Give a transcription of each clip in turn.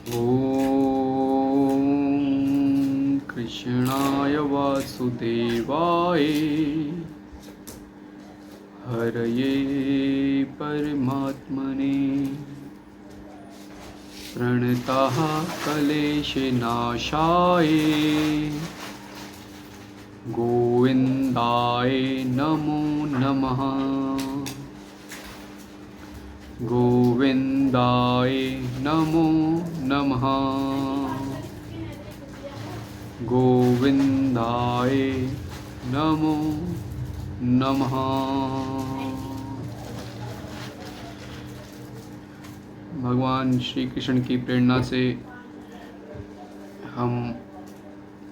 ॐ कृष्णाय वासुदेवाय हरये परमात्मने प्रणतः क्लेशनाशाय गोविन्दाय नमो नमः। गोविन्दाय नमो नमः। गोविन्दाय नमो नमः। भगवान श्री कृष्ण की प्रेरणा से हम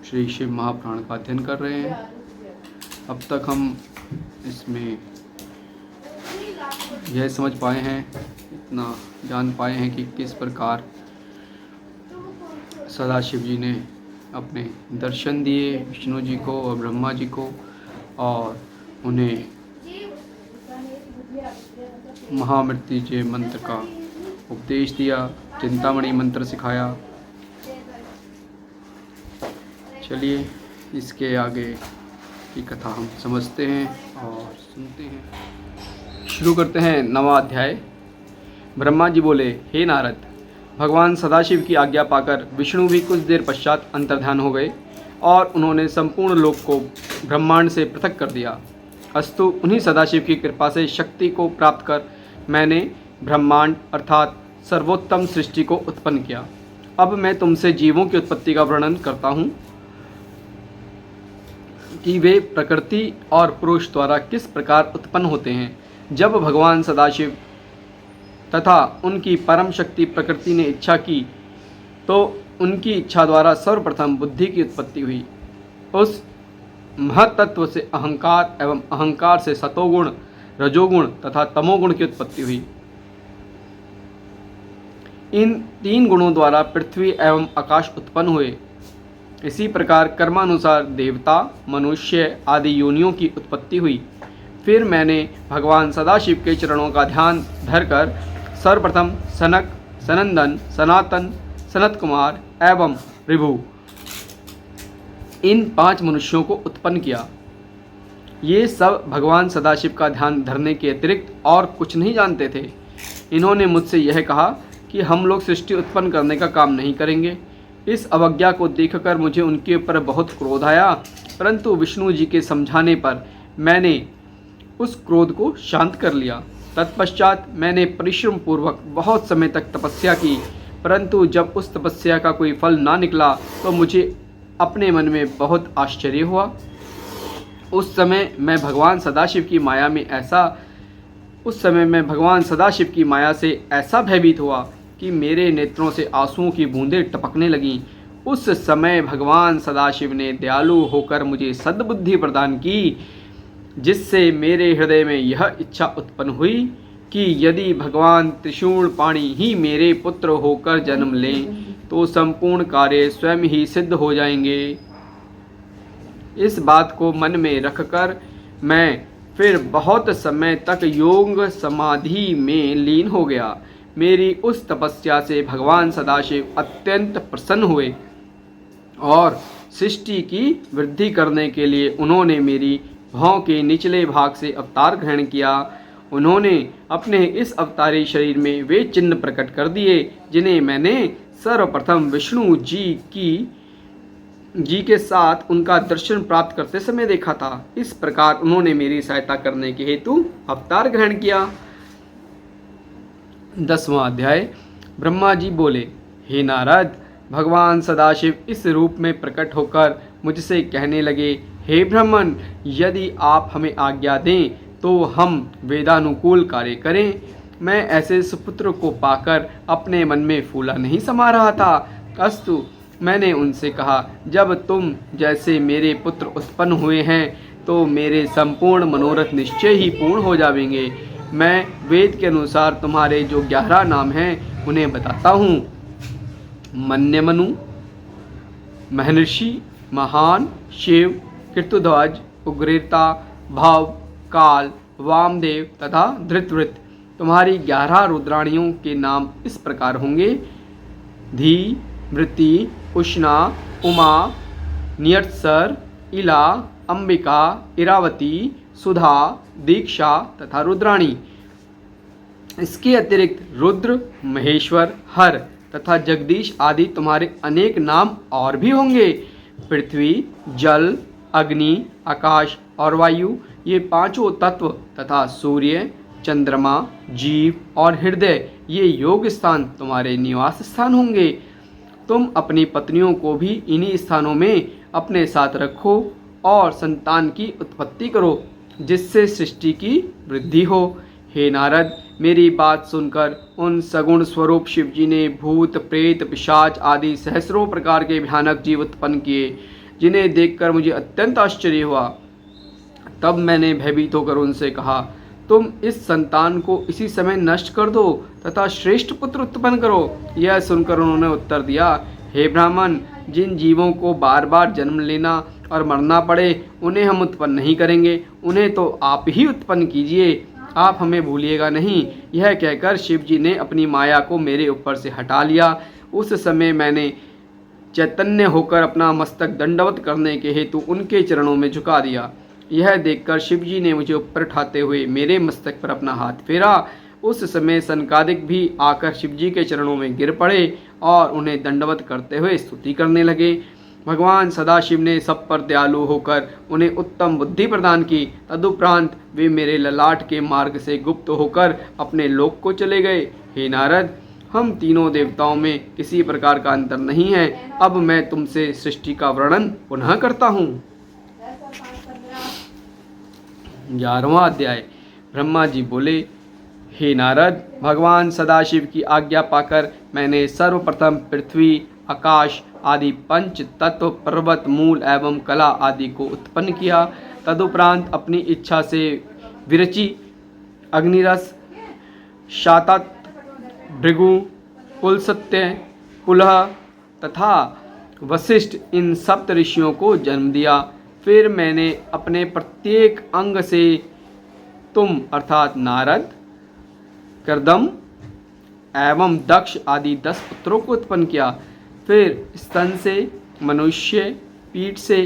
श्री शिव महापुराण का अध्ययन कर रहे हैं। अब तक हम इसमें यह समझ पाए हैं, इतना जान पाए हैं कि किस प्रकार सदाशिव जी ने अपने दर्शन दिए विष्णु जी को और ब्रह्मा जी को, और उन्हें महामृत्युंजय मंत्र का उपदेश दिया, चिंतामणि मंत्र सिखाया। चलिए इसके आगे की कथा हम समझते हैं और सुनते हैं। शुरू करते हैं 9वां अध्याय। ब्रह्मा जी बोले, हे नारद, भगवान सदाशिव की आज्ञा पाकर विष्णु भी कुछ देर पश्चात अंतर्ध्यान हो गए और उन्होंने संपूर्ण लोक को ब्रह्मांड से पृथक कर दिया। अस्तु, उन्हीं सदाशिव की कृपा से शक्ति को प्राप्त कर मैंने ब्रह्मांड अर्थात सर्वोत्तम सृष्टि को उत्पन्न किया। अब मैं तुमसे जीवों की उत्पत्ति का वर्णन करता हूँ कि वे प्रकृति और पुरुष द्वारा किस प्रकार उत्पन्न होते हैं। जब भगवान सदाशिव तथा उनकी परम शक्ति प्रकृति ने इच्छा की तो उनकी इच्छा द्वारा सर्वप्रथम बुद्धि की उत्पत्ति हुई। उस महत्त्व से अहंकार एवं अहंकार से सतोगुण, रजोगुण तथा तमोगुण की उत्पत्ति हुई। इन 3 गुणों द्वारा पृथ्वी एवं आकाश उत्पन्न हुए। इसी प्रकार कर्मानुसार देवता, मनुष्य आदि योनियों की उत्पत्ति हुई। फिर मैंने भगवान सदाशिव के चरणों का ध्यान धरकर सर्वप्रथम सनक, सनंदन, सनातन, सनत कुमार एवं ऋभु इन 5 मनुष्यों को उत्पन्न किया। ये सब भगवान सदाशिव का ध्यान धरने के अतिरिक्त और कुछ नहीं जानते थे। इन्होंने मुझसे यह कहा कि हम लोग सृष्टि उत्पन्न करने का काम नहीं करेंगे। इस अवज्ञा को देखकर मुझे उनके ऊपर बहुत क्रोध आया, परंतु विष्णु जी के समझाने पर मैंने उस क्रोध को शांत कर लिया। तत्पश्चात मैंने परिश्रम पूर्वक बहुत समय तक तपस्या की, परंतु जब उस तपस्या का कोई फल ना निकला तो मुझे अपने मन में बहुत आश्चर्य हुआ। उस समय मैं भगवान सदाशिव की माया से ऐसा भयभीत हुआ कि मेरे नेत्रों से आंसुओं की बूंदें टपकने लगीं। उस समय भगवान सदाशिव ने दयालु होकर मुझे सद्बुद्धि प्रदान की, जिससे मेरे हृदय में यह इच्छा उत्पन्न हुई कि यदि भगवान त्रिशूल पाणि ही मेरे पुत्र होकर जन्म लें तो संपूर्ण कार्य स्वयं ही सिद्ध हो जाएंगे। इस बात को मन में रखकर मैं फिर बहुत समय तक योग समाधि में लीन हो गया। मेरी उस तपस्या से भगवान सदाशिव अत्यंत प्रसन्न हुए और सृष्टि की वृद्धि करने के लिए उन्होंने मेरी भौं के निचले भाग से अवतार ग्रहण किया। उन्होंने अपने इस अवतारी शरीर में वे चिन्ह प्रकट कर दिए जिन्हें मैंने सर्वप्रथम विष्णु जी के साथ उनका दर्शन प्राप्त करते समय देखा था। इस प्रकार उन्होंने मेरी सहायता करने के हेतु अवतार ग्रहण किया। 10वां अध्याय। ब्रह्मा जी बोले, हे नारद, भगवान सदाशिव इस रूप में प्रकट होकर मुझसे कहने लगे, हे ब्राह्मण, यदि आप हमें आज्ञा दें तो हम वेदानुकूल कार्य करें। मैं ऐसे सुपुत्र को पाकर अपने मन में फूला नहीं समा रहा था। अस्तु, मैंने उनसे कहा, जब तुम जैसे मेरे पुत्र उत्पन्न हुए हैं तो मेरे संपूर्ण मनोरथ निश्चय ही पूर्ण हो जाएंगे। मैं वेद के अनुसार तुम्हारे जो 11 नाम हैं उन्हें बताता हूँ। मन्यमनु, महर्षि, महान, शिव, कृतध्वज, उग्रता, भाव, काल, वामदेव तथा धृतवृत्त। तुम्हारी 11 रुद्राणियों के नाम इस प्रकार होंगे। धी, वृत्ति, उष्णा, उमा, नियत्सर, इला, अंबिका, इरावती, सुधा, दीक्षा तथा रुद्राणी। इसके अतिरिक्त रुद्र, महेश्वर, हर तथा जगदीश आदि तुम्हारे अनेक नाम और भी होंगे। पृथ्वी, जल, अग्नि, आकाश और वायु, ये पांचों तत्व तथा सूर्य, चंद्रमा, जीव और हृदय, ये योग स्थान तुम्हारे निवास स्थान होंगे। तुम अपनी पत्नियों को भी इन्हीं स्थानों में अपने साथ रखो और संतान की उत्पत्ति करो, जिससे सृष्टि की वृद्धि हो। हे नारद, मेरी बात सुनकर उन सगुण स्वरूप शिवजी ने भूत, प्रेत, पिशाच आदि सहस्रों प्रकार के भयानक जीव उत्पन्न किए, जिन्हें देखकर मुझे अत्यंत आश्चर्य हुआ। तब मैंने भयभीत होकर उनसे कहा, तुम इस संतान को इसी समय नष्ट कर दो तथा श्रेष्ठ पुत्र उत्पन्न करो। यह सुनकर उन्होंने उत्तर दिया, हे ब्राह्मण, जिन जीवों को बार बार जन्म लेना और मरना पड़े, उन्हें हम उत्पन्न नहीं करेंगे, उन्हें तो आप ही उत्पन्न कीजिए, आप हमें भूलिएगा नहीं। यह कहकर शिवजी ने अपनी माया को मेरे ऊपर से हटा लिया। उस समय मैंने चैतन्य होकर अपना मस्तक दंडवत करने के हेतु उनके चरणों में झुका दिया। यह देखकर शिवजी ने मुझे ऊपर उठाते हुए मेरे मस्तक पर अपना हाथ फेरा। उस समय सनकादिक भी आकर शिवजी के चरणों में गिर पड़े और उन्हें दंडवत करते हुए स्तुति करने लगे। भगवान सदाशिव ने सब पर दयालु होकर उन्हें उत्तम बुद्धि प्रदान की। तदुपरांत वे मेरे ललाट के मार्ग से गुप्त होकर अपने लोक को चले गए। हे नारद, हम तीनों देवताओं में किसी प्रकार का अंतर नहीं है। अब मैं तुमसे सृष्टि का वर्णन पुनः करता हूँ। 11वां अध्याय। ब्रह्मा जी बोले, हे नारद, भगवान सदाशिव की आज्ञा पाकर मैंने सर्वप्रथम पृथ्वी, आकाश आदि पंच तत्व, पर्वत, मूल एवं कला आदि को उत्पन्न किया। तदुपरांत अपनी इच्छा से विरचि, अग्निरस, शातत, भृगु, पुलसत्य, पुलह तथा वशिष्ठ, इन सप्त ऋषियों को जन्म दिया। फिर मैंने अपने प्रत्येक अंग से तुम अर्थात नारद, कर्दम एवं दक्ष आदि 10 पुत्रों को उत्पन्न किया। फिर स्तन से मनुष्य, पीठ से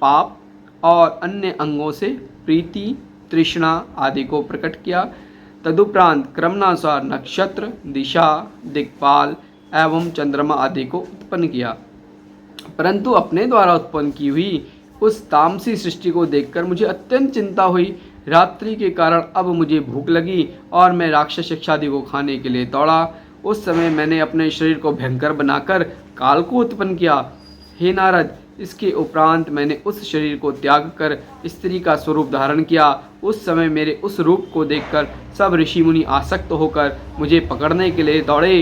पाप और अन्य अंगों से प्रीति, तृष्णा आदि को प्रकट किया। तदुपरांत क्रमानुसार नक्षत्र, दिशा, दिक्पाल एवं चंद्रमा आदि को उत्पन्न किया। परंतु अपने द्वारा उत्पन्न की हुई उस तामसी सृष्टि को देखकर मुझे अत्यंत चिंता हुई। रात्रि के कारण अब मुझे भूख लगी और मैं राक्षस इत्यादि को खाने के लिए दौड़ा। उस समय मैंने अपने शरीर को भयंकर बनाकर काल को उत्पन्न किया। हे नारद, इसके उपरांत मैंने उस शरीर को त्याग कर स्त्री का स्वरूप धारण किया। उस समय मेरे उस रूप को देखकर सब ऋषि मुनि आसक्त होकर मुझे पकड़ने के लिए दौड़े।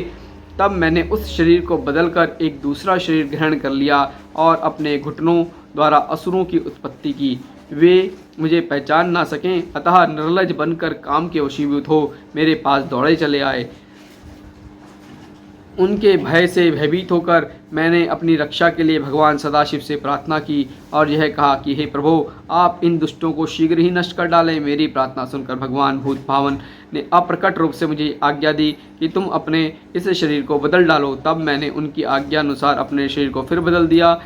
तब मैंने उस शरीर को बदलकर एक दूसरा शरीर ग्रहण कर लिया और अपने घुटनों द्वारा असुरों की उत्पत्ति की। वे मुझे पहचान ना सकें, अतः निर्लज बनकर काम के वशीभूत हो मेरे पास दौड़े चले आए। उनके भय से भयभीत होकर मैंने अपनी रक्षा के लिए भगवान सदाशिव से प्रार्थना की और यह कहा कि हे प्रभु, आप इन दुष्टों को शीघ्र ही नष्ट कर डालें। मेरी प्रार्थना सुनकर भगवान भूत भावन ने अप्रकट रूप से मुझे आज्ञा दी कि तुम अपने इस शरीर को बदल डालो। तब मैंने उनकी आज्ञा अनुसार अपने शरीर को फिर बदल दिया।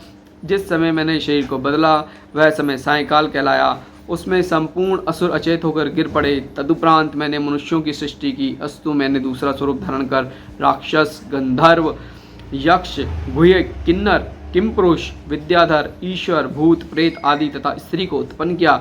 जिस समय मैंने शरीर को बदला वह समय सायंकाल कहलाया। उसमें संपूर्ण असुर अचेत होकर गिर पड़े। तदुपरांत मैंने मनुष्यों की सृष्टि की। अस्तु मैंने दूसरा स्वरूप धारण कर राक्षस, गंधर्व, यक्ष, गुह्य, किन्नर, किमपुरुष, विद्याधर, ईश्वर, भूत, प्रेत आदि तथा स्त्री को उत्पन्न किया।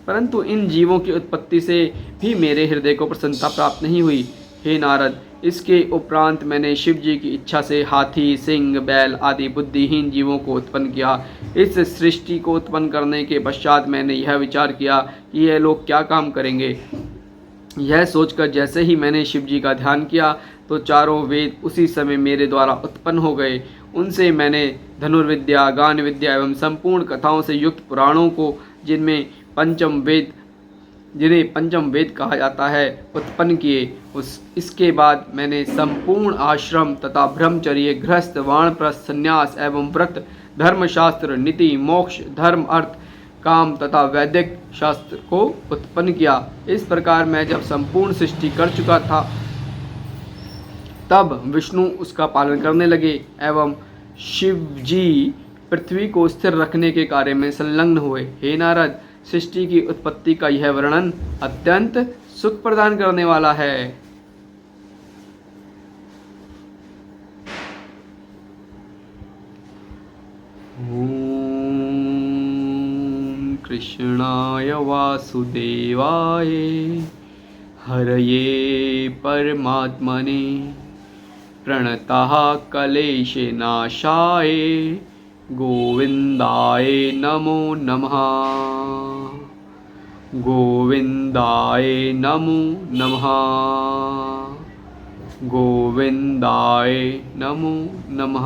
परंतु इन जीवों की उत्पत्ति से भी मेरे हृदय को प्रसन्नता प्राप्त नहीं हुई। हे नारद, इसके उपरांत मैंने शिव जी की इच्छा से हाथी, सिंह, बैल आदि बुद्धिहीन जीवों को उत्पन्न किया। इस सृष्टि को उत्पन्न करने के पश्चात मैंने यह विचार किया कि यह लोग क्या काम करेंगे। यह सोचकर जैसे ही मैंने शिव जी का ध्यान किया तो चारों वेद उसी समय मेरे द्वारा उत्पन्न हो गए। उनसे मैंने धनुर्विद्या, गान विद्या एवं संपूर्ण कथाओं से युक्त पुराणों को, जिन्हें पंचम वेद कहा जाता है, उत्पन्न किए। इसके बाद मैंने संपूर्ण आश्रम तथा ब्रह्मचर्य, गृहस्थ, वानप्रस्थ, संन्यास एवं व्रत, धर्मशास्त्र, नीति, मोक्ष, धर्म, अर्थ, काम तथा वैदिक शास्त्र को उत्पन्न किया। इस प्रकार मैं जब संपूर्ण सृष्टि कर चुका था तब विष्णु उसका पालन करने लगे एवं शिव जी पृथ्वी को स्थिर रखने के कार्य में संलग्न हुए। हे नारद, सृष्टि की उत्पत्ति का यह वर्णन अत्यंत सुख प्रदान करने वाला है। ओम कृष्णाय वासुदेवाय हरये परमात्मने प्रणतः क्लेशनाशाय गोविंदाय नमो नमः। गोविंदाय नमो नमः। गोविंदाय नमो नमः।